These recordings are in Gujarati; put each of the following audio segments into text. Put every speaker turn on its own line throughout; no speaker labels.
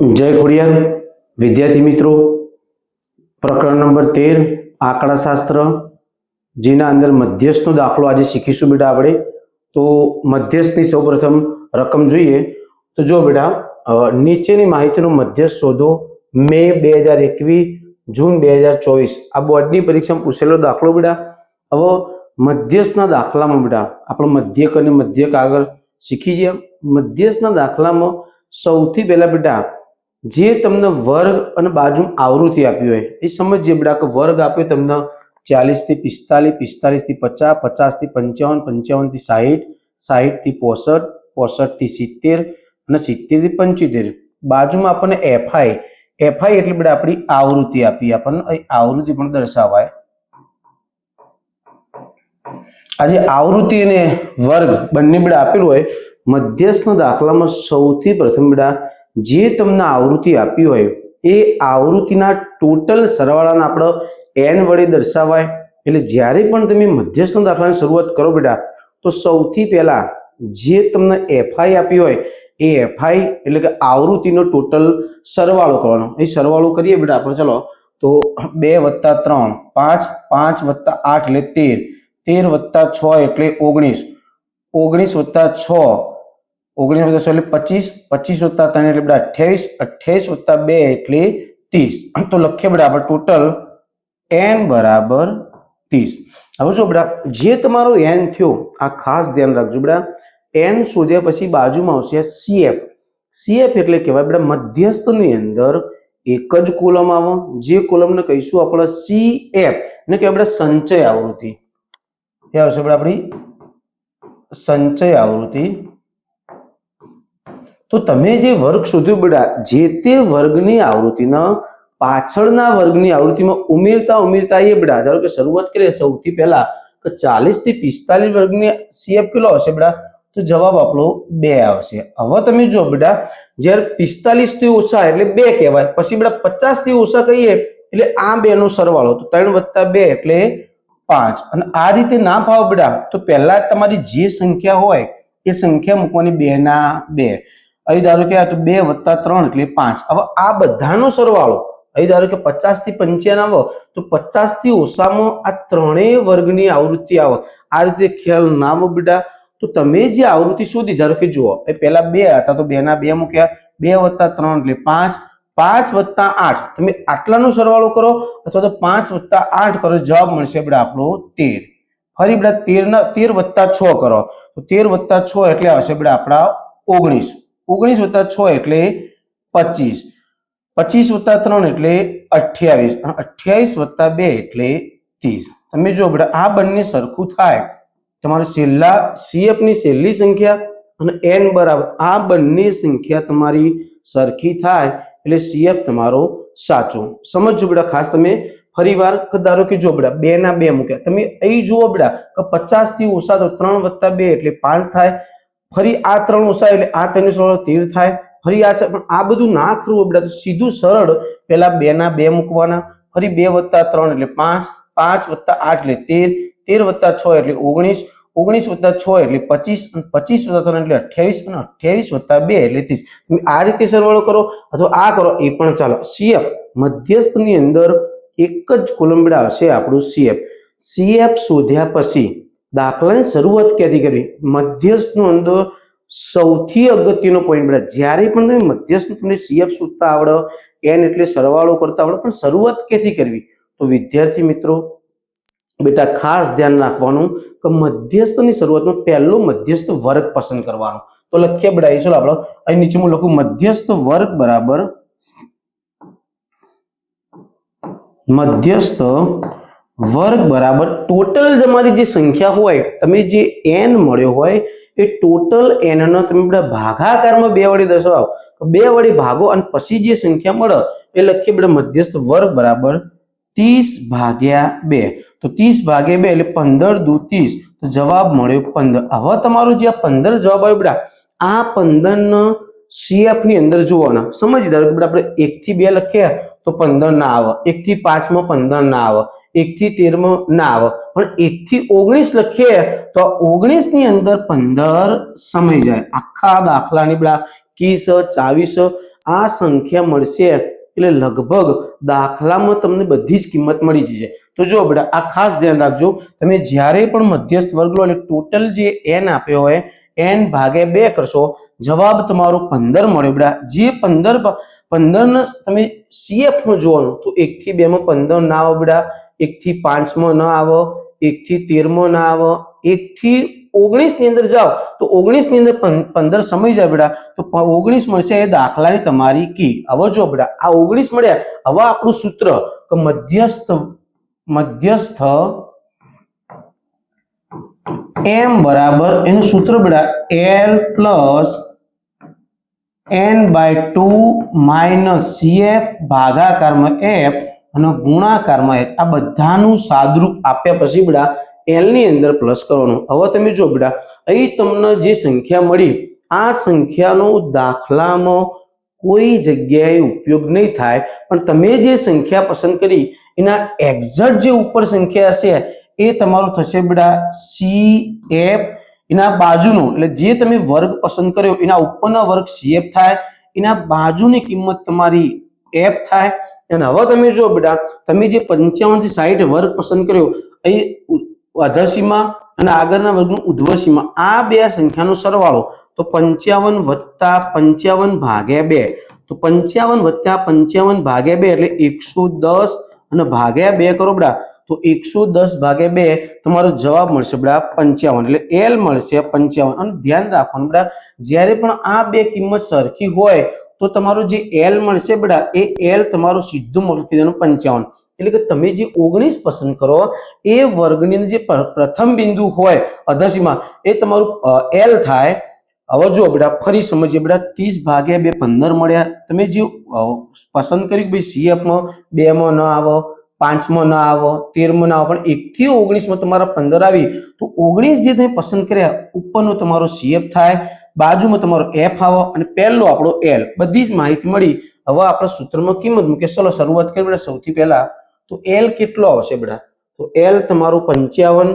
जय खोडियार विद्यार्थी मित्रों, प्रकरण नंबर 13 आंकड़ाशास्त्र जेना अंदर मध्यस्थनो दाखलो आज शीखीशुं बेटा आपणे। तो मध्यस्थनी सौप्रथम रकम जोईए तो जो बेटा नीचेनी माहितीनो मध्यस्थ शोधो। मे 2021 जून 2024 आ बोर्डनी परीक्षामां पूछेलो दाखलो बेटा। हवे मध्यस्थना दाखलामां बेटा आपण मध्यक अने मध्यक आगळ शीखी गया। मध्यस्थना दाखलामां सौथी पहेला बेटा जे तमने वर्ग और बाजू आवृत्ति आपी होय ए समझिए बेटा कि वर्ग आप्यो तमने 40 थी 45, 45 थी 50, 50 थी 55, 55 थी 60, 60 थी 65, 65 थी 70 અને 70 थी 75। बाजूमां आपणे एफआई एफआई એટલે બેટા આપણી આવૃત્તિ આપી આપણને આવૃત્તિ પણ દર્શાવાય। આજે આવૃત્તિ અને વર્ગ બંને બેટા આપેલું હોય મધ્યસ્થના દાખલામાં સૌથી પ્રથમ બેટા जे तमने आवृत्ति आपी होय ए आवृत्तिना टोटल सरवाळाने आपण n वडे दर्शावाय। એટલે જ્યારે પણ તમે મધ્યસ્થના દાખલાની શરૂઆત કરો બેટા તો સૌથી પહેલા જે તમને fi આપી હોય એ fi એટલે કે આવૃત્તિનો ટોટલ સરવાળો કરવાનો। એ સરવાળો કરીએ બેટા આપણે ચલો તો 2 + 3 5 5 + 8 એટલે 13 13 + 6 એટલે 19 19 + 6 19 + 6 એટલે 25 25 + 3 એટલે બેટા 28 28 + 2 એટલે 30। તો લખીએ બેટા આપણે ટોટલ n બરાબર 30। હવે જો બેટા જે તમારો n થયો આ ખાસ ધ્યાન રાખજો બેટા। n શોધ્યા પછી બાજુમાં આવશે cf cf એટલે કહેવાય બેટા મધ્યસ્થની અંદર એક જ કોલમ આવે જે કોલમને કહીશું આપણે cf ને કહેવાય બેટા સંચય આવૃત્તિ। એ આવશે બેટા આપણી સંચય આવૃત્તિ। तो तमे जे वर्ग शोध्यो बेटा जे ते वर्गनी आवृत्तिना पाछळना वर्गनी आवृत्तिमां उमेरता उमेरता आવીએ बेटा। धारो के शरूआत करीए सौथी पहेला तो 40 થી 45 वर्गनी सीएफ किलो आवशे बेटा तो जवाब आपणो 2 आवशे। हवे तमे जो बेटा ज्यारे 45 थी ओछा એટલે 2 કહેવાય, પછી બેટા 50 થી ઓછા કહીએ એટલે આ બે નો સરવાળો તો 3 + 2 એટલે 5। અને આ રીતે ના ભાવ બેટા તો પહેલા તમારી જે સંખ્યા હોય એ સંખ્યા મૂકવાની 2 ના 2। અહીં ધારો કે આ તો 2 + 3 એટલે 5। હવે આ બધાનો સરવાળો અહીં ધારો કે 50 થી 55 આવે તો 50 થી ઓછામાં આ ત્રણેય વર્ગની આવૃત્તિ આવે। આ રીતે ખ્યાલ ના આવે બેટા તો તમે જે આવૃત્તિ શોધી ધારો કે જુઓ એ પહેલા 2 હતા તો 2 ના 2 મૂક્યા 2 + 3 એટલે 5 5 + 8 તમે આટલાનો સરવાળો કરો અથવા તો 5 + 8 કરો જવાબ મળશે બેટા આપણો 13। ફરી બેટા 13 + 6 કરો તો 13 + 6 એટલે આવશે બેટા આપણા 19 19 + 6 એટલે 25 25 + 3 એટલે 28 28 + 2 એટલે 30। તમે જો બેટા આ બંને સરખું થાય તમારે છેલ્લા CF ની છેલ્લી સંખ્યા અને n બરાબર આ બંને સંખ્યા તમારી સરખી થાય એટલે CF તમારો સાચો। સમજો બેટા ખાસ તમે ફરીવાર ધારો કે જો બેટા 2 ના 2 મૂક્યા તમે અહીં જુઓ બેટા કે 50 થી ઓછા તો 3 + 2 એટલે 5 થાય। ફરી આ 3 ઓછા એટલે આ 3 સરવાળો 13 થાય। ફરી આ છે પણ આ બધું ના કરવું બેટા તો સીધું સરળ પહેલા 2 ના 2 મૂકવાના ફરી 2 + 3 એટલે 5 5 + 8 એટલે 13 13 + 6 એટલે 19 19 + 6 એટલે 25 25 + 3 એટલે 28 અને 28 + 2 એટલે 30। તમે આ રીતે સરવાળો કરો અથવા આ કરો એ પણ ચાલો। CF મધ્યસ્થની અંદર એક જ કોલમ બેટા હશે આપણું CF CF શોધ્યા પછી દાખલાની શરૂઆત ક્યાંથી કરવી મધ્યસ્થનો અંદર સૌથી અગત્યનો પોઈન્ટ બેટા જ્યારે પણ તમે મધ્યસ્થનું તમને CF શોધતા આવડે n એટલે સરવાળો કરતા આવડે પણ શરૂઆત ક્યાંથી કરવી તો વિદ્યાર્થી મિત્રો બેટા ખાસ ધ્યાન રાખવાનું કે મધ્યસ્થની શરૂઆતમાં પહેલો મધ્યસ્થ વર્ગ પસંદ કરવાનો। તો લખીએ બેટા એ ચલો આપણે અહીં નીચે હું લખું મધ્યસ્થ વર્ગ બરાબર મધ્યસ્થ वर्ग बराबर टोटल जमारी जे संख्या होय तमे जे n मळ्यो होय ए टोटल n नो तमे बेटा भागाकार में 2 वडे दर्शाવો 2 वडे भागो अने पछी जे संख्या मळे ए लखीए बेटा मध्यस्थ वर्ग बराबर 30/2। तो 30/2 એટલે 15 × 2 = 30 तो जवाब मळ्यो 15। હવે તમારો જે આ 15 જવાબ આવ્યો બેટા આ 15 નો CF ની અંદર જોવાના સમજી ધારો કે બેટા આપણે 1 થી 2 લખ્યા તો 15 ના આવે 1 થી 5 માં 15 ના આવે 1 થી 13 માં ના આવે પણ 1 થી 19 લખીએ તો 19 ની અંદર 15 સમાઈ જાય। આખા દાખલાની બેટા કી સ 24 આ સંખ્યા મળશે એટલે લગભગ દાખલામાં તમને બધી જ કિંમત મળી જશે. તો જો બેટા આ ખાસ ધ્યાન રાખજો, તમે જ્યારે પણ મધ્યસ્થ વર્ગ લો એટલે ટોટલ જે n આપ્યો હોય n ભાગ્યા 2 કરશો, જવાબ તમારો 15 મળ્યો બેટા. જે 15 ને તમે CF માં જોવાનું તો 1 થી 2 માં 15 ના આવે બેટા, 1 થી 5 માં ના આવે, 1 થી 13 માં ના આવે, 1 થી 19 ની અંદર જાઓ તો 19 ની અંદર 15 સમય જાય બેટા, તો 19 મળશે એ દાખલાની તમારી કી. હવે જો બેટા આ 19 મળ્યા, હવે આપણું સૂત્ર કે મધ્યસ્થ m બરાબર એનું સૂત્ર બેટા l plus n/2 minus CF ભાગાકારમાં f અને ગુણાકારમાં h. આ બધાનું સાદરૂપ આપ્યા પછી બેટા l ની અંદર પ્લસ કરવાનું. હવે તમે જો બેટા અહીં તમને જે સંખ્યા મળી, આ સંખ્યાનો દાખલામાં કોઈ જગ્યાએ ઉપયોગ નહીં થાય, પણ તમે જે સંખ્યા પસંદ કરી એના એક્ઝેક્ટ જે ઉપર સંખ્યા હશે એ તમારું થશે બેટા CF, એના બાજુનો એટલે જે તમે વર્ગ પસંદ કર્યો એના ઉપરના વર્ગ CF થાય, એના બાજુની કિંમત તમારી f થાય. અને હવે તમે જો બેટા તમે જે 55 થી 60 વર્ગ પસંદ કર્યો, અહીં અધસીમા અને આગળના વર્ગનું ઉધ્વસીમા, આ બે સંખ્યાનો સરવાળો તો 55 વત્તા 55 ભાગ્યા 2, તો 55 વત્તા 55 ભાગ્યા 2 એટલે 110 અને ભાગ્યા 2 કરો બેટા તો 110 ભાગ્યા 2 તમારો જવાબ મળશે બેટા 55, એટલે L મળશે 55. અને ધ્યાન રાખવાનું બેટા જ્યારે પણ આ બે કિંમત સરખી હોય તો તમારો જે L મળશે બેટા એ L તમારું સીધું મૂકી દેવાનું 55. એટલે કે તમે જે 19 પસંદ કરો એ વર્ગની અંદર જે પ્રથમ બિંદુ હોય અધસીમા એ તમારું L થાય. હવે જો બેટા ફરી સમજીએ બેટા 30 ભાગ્યા 2 15 મળ્યા. તમે જે પસંદ કર્યું ભાઈ CF માં 2 માં ન આવો, 5 માં ના આવો, 13 માં ના આવો, પણ 1 થી 19 માં તમારા 15 આવી તો 19 જે તમે પસંદ કર્યા ઉપરનો તમારો CF થાય, બાજુમાં તમારો F આવો અને પહેલો આપણો L. બધી જ માહિતી મળી. હવે આપણે સૂત્રમાં કિંમત મૂકીએ. ચલો શરૂઆત કરીએ બેટા. સૌથી પહેલા તો L કેટલો આવશે બેટા? તો L તમારું 55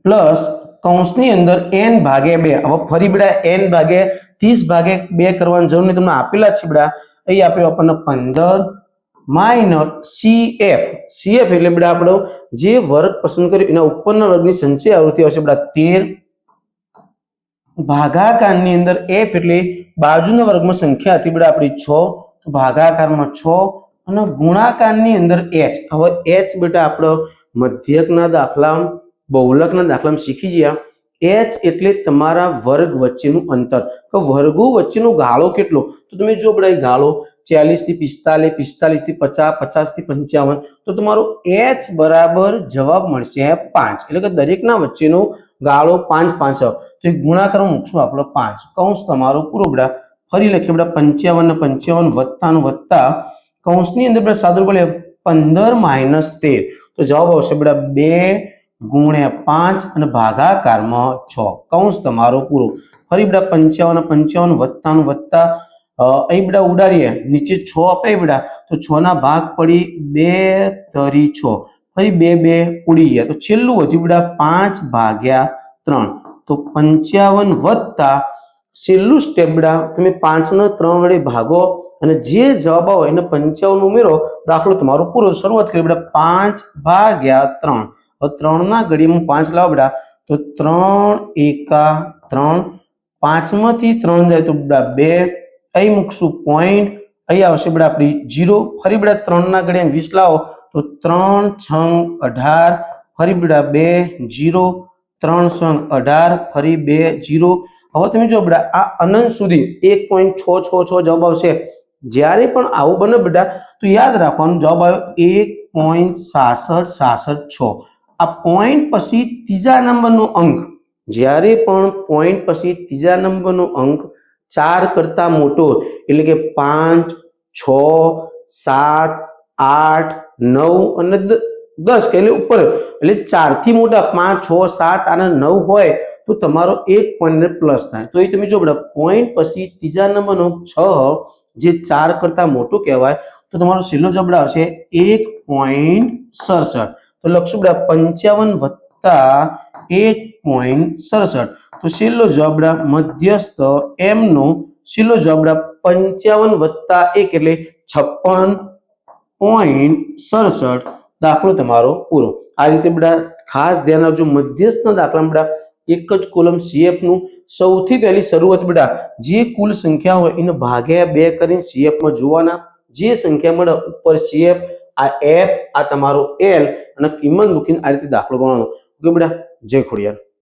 પ્લસ કૌંસની અંદર n ભાગ્યા 2. હવે ફરી બેટા n ભાગ્યા 30 ભાગ્યા 2 કરવાની જરૂર નહીં, તમને આપેલા છે બેટા. અહીં આપ્યો આપણને 15 માઇનસ CF એટલે બેટા આપણો જે વર્ગ પસંદ કર્યો એના ઉપરના વર્ગની સંચય આવૃત્તિ આવશે બેટા 13 ભાગાકારની અંદર f એટલે બાજુના વર્ગમાં સંખ્યા હતી બેટા આપણી 6, તો ભાગાકારમાં 6 અને ગુણાકારની અંદર h. હવે h બેટા આપણો મધ્યકના દાખલા બહુલકના દાખલામાં શીખી ગયા. h એટલે તમારા વર્ગ વચ્ચેનું અંતર, તો વર્ગો વચ્ચેનો ગાળો કેટલો, તો તમે જો બેટા ગાળો 40 થી 45, 45 થી 50, 50 થી 55, તો તમારો h બરાબર જવાબ મળશે 5. એટલે કે દરેકના વચ્ચેનો ગાળો 5 5. તો ગુણાકારમાં મૂકશું આપણો 5. કૌંસ તમારો પૂરો બેટા. ફરી લખીએ બેટા 55 ને 55 વત્તાનું વત્તા કૌંસની અંદર બેટા સાદુરૂપ લે 15 માઇનસ 13, તો જવાબ આવશે બેટા 2 ગુણ્યા 5 અને ભાગાકારમાં 6. કૌંસ તમારો પૂરો. ફરી બેટા 55 ને 55 વત્તાનું વત્તા અહીં બેટા ઉડાડીએ, નીચે 6 અપાય બેટા તો 6 ના ભાગ પડી 2 તરી 6, ફરી 2 2 ઉડી ગયા, તો છેલ્લું વધ્યું બેટા 5 ભાગ્યા 3. તો 55 વત્તા છેલ્લું સ્ટેપ બેટા તમે 5 ને 3 વડે ભાગો અને જે જવાબ આવે એને 55 ઉમેરો, દાખલો તમારો પૂરો. શરૂઆત કરી બેટા 5 ભાગ્યા 3. હવે 3 ના ઘડીમાં 5 લાવો બેટા તો 3 એકા 3, 5 માંથી 3 જાય તો બેટા 2, અહીં મૂકશું પોઈન્ટ, અહીં આવશે બેટા આપણી 0. ફરી બેટા 3 ના ઘડિયા 20 લાવો તો 3 6 18, ફરી બેટા 2 0, 3 6 18, ફરી 2 0. હવે તમે જો બેટા આ અનંત સુધી 1.666 જવાબ આવશે. જ્યારે પણ આવું બને બેટા તો યાદ રાખવાનું જવાબ આવ્યો 1.6666. આ પોઈન્ટ પછી ત્રીજા નંબરનો અંક, જ્યારે પણ પોઈન્ટ પછી ત્રીજા નંબરનો અંક 4 કરતા મોટો એટલે કે 5 6 7 8 9 અને 10 કે એટલે ઉપર એટલે 4 થી મોટા 5 6 7 અને 9 હોય તો તમારો 1 પોઈન્ટ પ્લસ થાય. તો એ તમે જો બેટા પોઈન્ટ પછી ત્રીજા નંબરનો 6 જે 4 કરતા મોટો કહેવાય તો તમારો છેલ્લો જવાબ આવશે 1.67. તો લખશું બેટા 55 વત્તા 1.67. તો છેલ્લો જવાબ મધ્યસ્થ m નો છેલ્લો જવાબ બેટા 55 વત્તા 1 એટલે 56.67. દાખલો તમારો પૂરો. આ રીતે બેટા ખાસ ધ્યાન રાખજો, મધ્યસ્થના દાખલામાં બેટા એક જ કોલમ CF નું સૌથી પહેલી શરૂઆત બેટા જે કુલ સંખ્યા હોય એને ભાગ્યા 2 કરીને CF માં જોવાના. જે સંખ્યા મળે ઉપર CF, આ F, આ તમારો L અને કિંમત મૂકીને આ રીતે દાખલો ગણવાનો. ઓકે બેટા, જય ખોડિયાર.